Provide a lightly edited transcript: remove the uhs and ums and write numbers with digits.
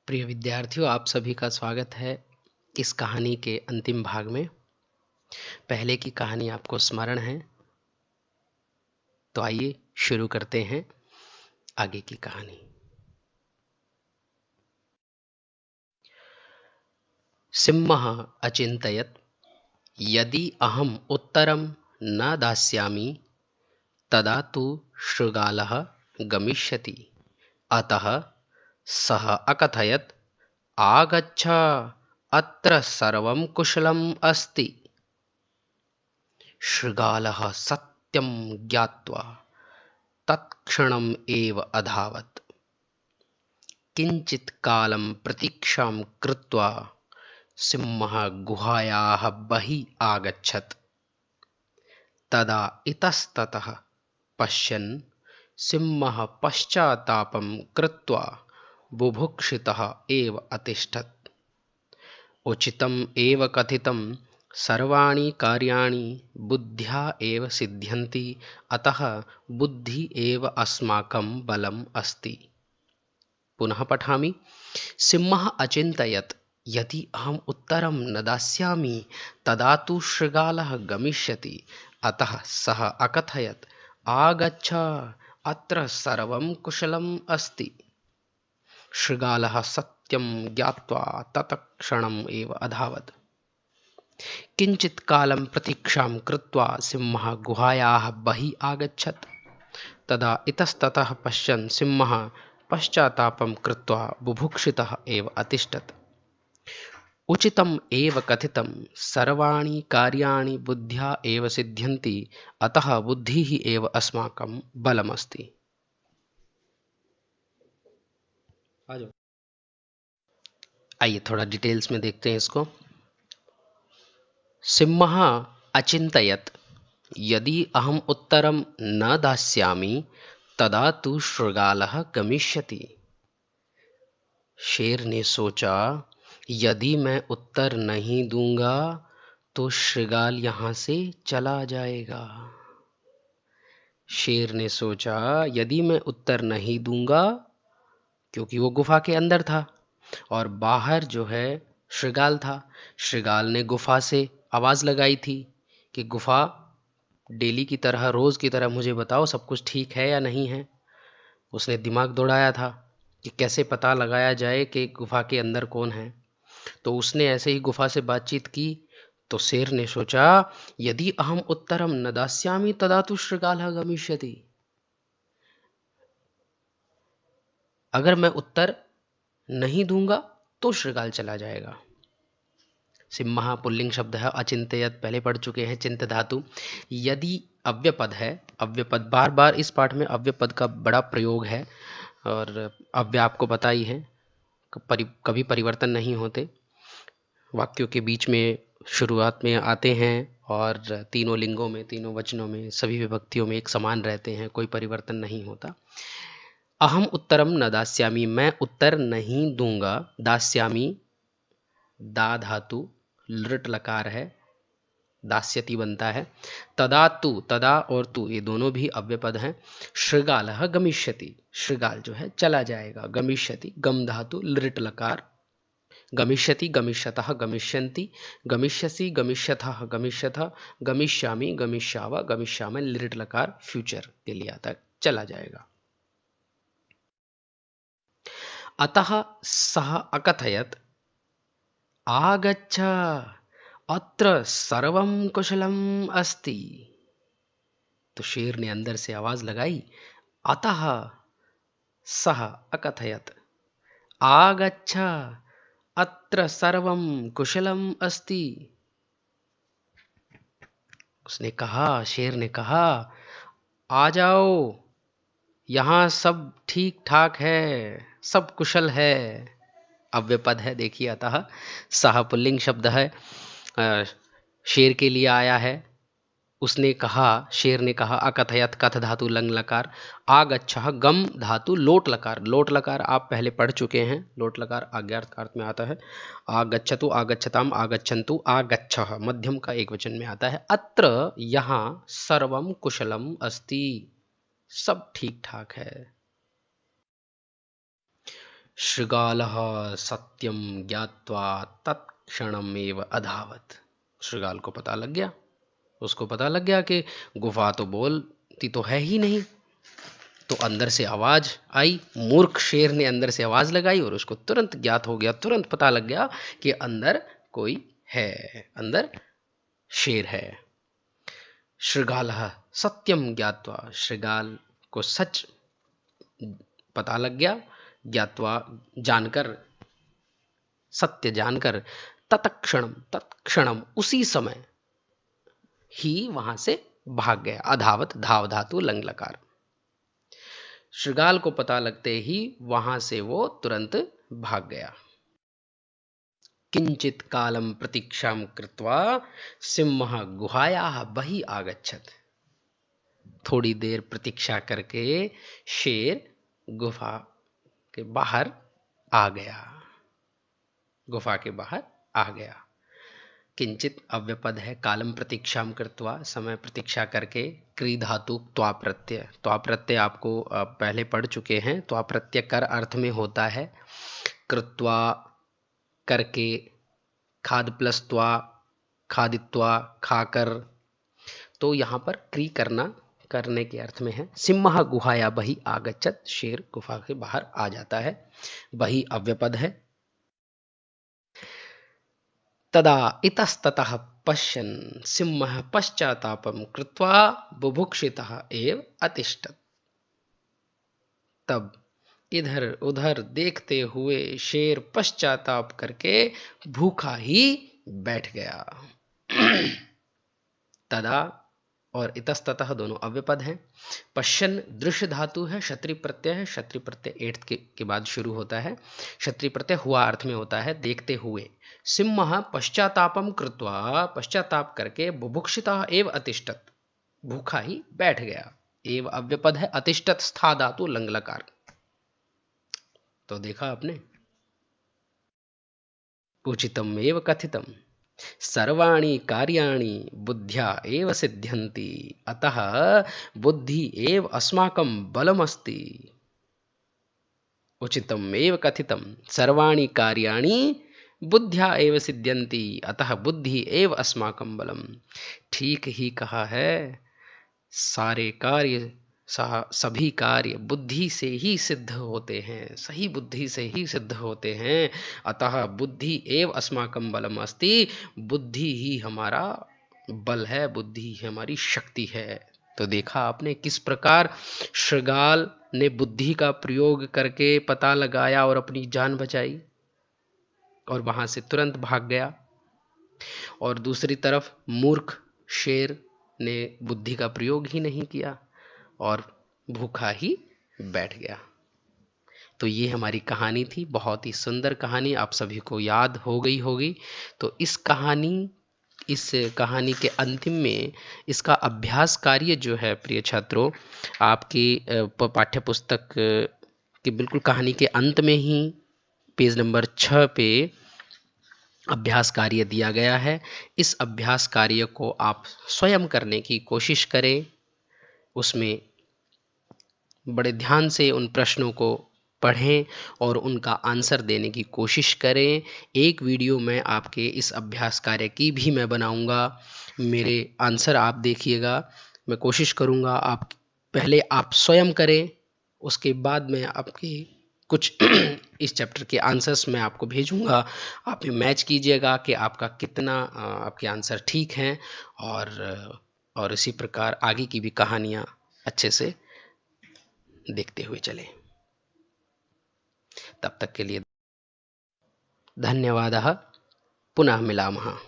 प्रिय विद्यार्थियों, आप सभी का स्वागत है इस कहानी के अंतिम भाग में। पहले की कहानी आपको स्मरण है, तो आइए शुरू करते हैं आगे की कहानी। सिंहः अचिन्तयत्, यदि अहम् उत्तरं न दास्यामि तदा तु शृगालः गमिष्यति। अतः सः अकथयत्, आगच्छ, अत्र सर्वं कुशलम् अस्ति। शृगालः सत्यं ज्ञात्वा तत्क्षणम् एव अधावत्। किञ्चित् कालं प्रतीक्षां कृत्वा सिंहः गुहायाः बहिः आगच्छत्। तदा इतस्ततः पश्यन् सिंहः पश्चात्तापं कृत्वा बुभुक्षितः एव अतिष्ठत्। उचितम् एव कथितं, सर्वाणि कार्याणि बुद्ध्या एव सिद्ध्यन्ति, अतः बुद्धि एव अस्माकं बलम् अस्ति। पुनः पठामि। सिंहः अचिन्तयत्, यदि अहम् उत्तरं न दास्यामि तदा तु शृगालः गमिष्यति। अतः सः अकथयत्, आगच्छ, अत्र सर्वं कुशलम् अस्ति। शृगालः सत्यं ज्ञात्वा तत्क्षणम् एव अधावत्। किञ्चित् कालं प्रतीक्षां कृत्वा सिंहः गुहायाः बहिः आगच्छत्। तदा इतस्ततः पश्यन् सिंहः पश्चात्तापं कृत्वा बुभुक्षितः एव अतिष्ठत्। उचितम् एव कथितं, सर्वाणि कार्याणि बुद्ध्या एव सिद्ध्यन्ति, अतः बुद्धिः एव अस्माकं बलमस्ति। आइए थोड़ा डिटेल्स में देखते हैं इसको। सिंहः अचिन्तयत्, यदि अहम् उत्तरं न दास्यामि तदा तु शृगालः गमिष्यति। शेर ने सोचा, यदि मैं उत्तर नहीं दूंगा तो शृगाल यहाँ से चला जाएगा। शेर ने सोचा, यदि मैं उत्तर नहीं दूंगा, क्योंकि वो गुफा के अंदर था और बाहर जो है शृगाल था। शृगाल ने गुफा से आवाज़ लगाई थी कि गुफा डेली की तरह, रोज़ की तरह मुझे बताओ सब कुछ ठीक है या नहीं है। उसने दिमाग दौड़ाया था कि कैसे पता लगाया जाए कि गुफा के अंदर कौन है। तो उसने ऐसे ही गुफा से बातचीत की। तो शेर ने सोचा, यदि अहम उत्तरम न दास्यामि तदा तु शृगालः गमिष्यति। अगर मैं उत्तर नहीं दूंगा तो शृगाल चला जाएगा। सिंहः पुल्लिंग शब्द है, अचिंत्यत पहले पढ़ चुके हैं, चिंत धातु। यदि अव्यपद है, अव्यपद बार बार इस पाठ में अव्यपद का बड़ा प्रयोग है और अव्यय आपको पता ही है, कभी परिवर्तन नहीं होते। वाक्यों के बीच में शुरुआत में आते हैं और तीनों लिंगों में, तीनों वचनों में, सभी विभक्तियों में एक समान रहते हैं, कोई परिवर्तन नहीं होता। अहम उत्तरम न दास्यामि, मैं उत्तर नहीं दूंगा। दास्यामि दा धातु लृट लकार है, दास्यति बनता है। तदा तु, तदा और तु ये दोनों भी अव्यपद हैं। शृगालः गमिष्यति, शृगाल जो है चला जाएगा। गमिष्यति गम धातु लृट लकार, गमिष्यति गमिष्यतः गमिष्यन्ति, गमिष्यसि गमिष्यथः गमिष्यथ, गमिष्यामि गमिष्याव गमिष्यामि लृट लकार फ्यूचर के लिए आता है, चला जाएगा। अतः सः अकथयत्, आगच्छ, अत्र सर्वं कुशलम् अस्ति। तो शेर ने अंदर से आवाज लगाई, अतः सः अकथयत्, आगच्छ, अत्र सर्वं कुशलम् अस्ति। उसने कहा, शेर ने कहा, आ जाओ, यहाँ सब ठीक ठाक है, सब कुशल है। अव्यपद है, देखिए। अतः सह पुल्लिंग शब्द है, शेर के लिए आया है। उसने कहा, शेर ने कहा। अकथयत कथ धातु लंग लकार, आगच्छः गम धातु लोट लकार, लोट लकार आप पहले पढ़ चुके हैं। लोट लकार आज्ञार्थ अर्थ में आता है। आगच्छतु आगच्छताम आगच्छन्तु, आगच्छः मध्यम का एक वचन में आता है। अत्र यहाँ सर्वम कुशलम अस्ति, सब ठीक ठाक है। शृगालः सत्यम ज्ञात्वा तत्क्षणमेव अधावत। शृगाल को पता लग गया, उसको पता लग गया कि गुफा तो बोलती तो है ही नहीं। तो अंदर से आवाज आई, मूर्ख शेर ने अंदर से आवाज लगाई और उसको तुरंत ज्ञात हो गया, तुरंत पता लग गया कि अंदर कोई है, अंदर शेर है। शृगालः सत्यम ज्ञात्वा, शृगाल को सच पता लग गया, ज्ञात्वा जानकर, सत्य जानकर, तत्क्षणम उसी समय ही वहां से भाग गया। अधावत, धाव धातु लंग लकार। शृगाल को पता लगते ही वहां से वो तुरंत भाग गया। किंचित कालम प्रतीक्षाम कृत्वा सिंह गुहायाः बहि आगच्छत। थोड़ी देर प्रतीक्षा करके शेर गुफा के बाहर आ गया, गुफा के बाहर आ गया। किंचित अव्यपद है, कालम प्रतीक्षाम कृत्वा समय प्रतीक्षा करके, क्री धातु त्वा प्रत्यय, त्वा प्रत्यय आपको पहले पढ़ चुके हैं। त्वा प्रत्यय कर अर्थ में होता है, कृत्वा करके, खाद प्लस त्वा खादित्वा खाकर, तो यहाँ पर क्री करना करने के अर्थ में है। सिंह गुहाया बहि आगच्छत, शेर गुफा के बाहर आ जाता है। बहि अव्यपद है। तदा इतस्ततः पश्यन् सिंह पश्चातापम कृत्वा बुभुक्षितः एव अतिष्ठत्। तब इधर उधर देखते हुए शेर पश्चाताप करके भूखा ही बैठ गया। तदा और इतस्ततः दोनों अव्यपद हैं। पश्यन दृश्य धातु है, क्षत्रि प्रत्यय है। क्षत्रि प्रत्यय एट्थ के बाद शुरू होता है। क्षत्रि प्रत्यय हुआ अर्थ में होता है देखते हुए। सिंह पश्चातापम कृत्वा, पश्चाताप करके, बुभुक्षिता एव अतिष्ठत, भूखा ही बैठ गया। एव अव्यपद है, अतिष्ठत स्था धातु लंगलकार। तो देखा आपने, उचितम एव कथितम सर्वाणि कार्याणि बुद्ध्या एव सिद्ध्यन्ति, अतः बुद्धि एव अस्माकं बलमस्ति। उचितम एव कथितम सर्वाणि कार्याणि बुद्ध्या एव सिद्ध्यन्ति, अतः बुद्धि एव अस्माकं बलम। ठीक ही कहा है, सारे कार्य, सभी कार्य बुद्धि से ही सिद्ध होते हैं, सही बुद्धि से ही सिद्ध होते हैं। अतः बुद्धि एव अस्माकं बलम अस्ति, बुद्धि ही हमारा बल है, बुद्धि ही हमारी शक्ति है। तो देखा आपने किस प्रकार शृगाल ने बुद्धि का प्रयोग करके पता लगाया और अपनी जान बचाई और वहां से तुरंत भाग गया। और दूसरी तरफ मूर्ख शेर ने बुद्धि का प्रयोग ही नहीं किया और भूखा ही बैठ गया। तो ये हमारी कहानी थी, बहुत ही सुंदर कहानी, आप सभी को याद हो गई होगी। तो इस कहानी के अंतिम में इसका अभ्यास कार्य जो है प्रिय छात्रों, आपकी पाठ्य पुस्तक की बिल्कुल कहानी के अंत में ही पेज नंबर 6 पे अभ्यास कार्य दिया गया है। इस अभ्यास कार्य को आप स्वयं करने की कोशिश करें, उसमें बड़े ध्यान से उन प्रश्नों को पढ़ें और उनका आंसर देने की कोशिश करें। एक वीडियो मैं आपके इस अभ्यास कार्य की भी मैं बनाऊंगा, मेरे आंसर आप देखिएगा। मैं कोशिश करूंगा पहले आप स्वयं करें, उसके बाद मैं आपके कुछ इस चैप्टर के आंसर्स मैं आपको भेजूंगा। आप मैच कीजिएगा कि आपका कितना आपके आंसर ठीक हैं, और इसी प्रकार आगे की भी कहानियाँ अच्छे से देखते हुए चलें। तब तक के लिए धन्यवादः। पुनः मिलामः।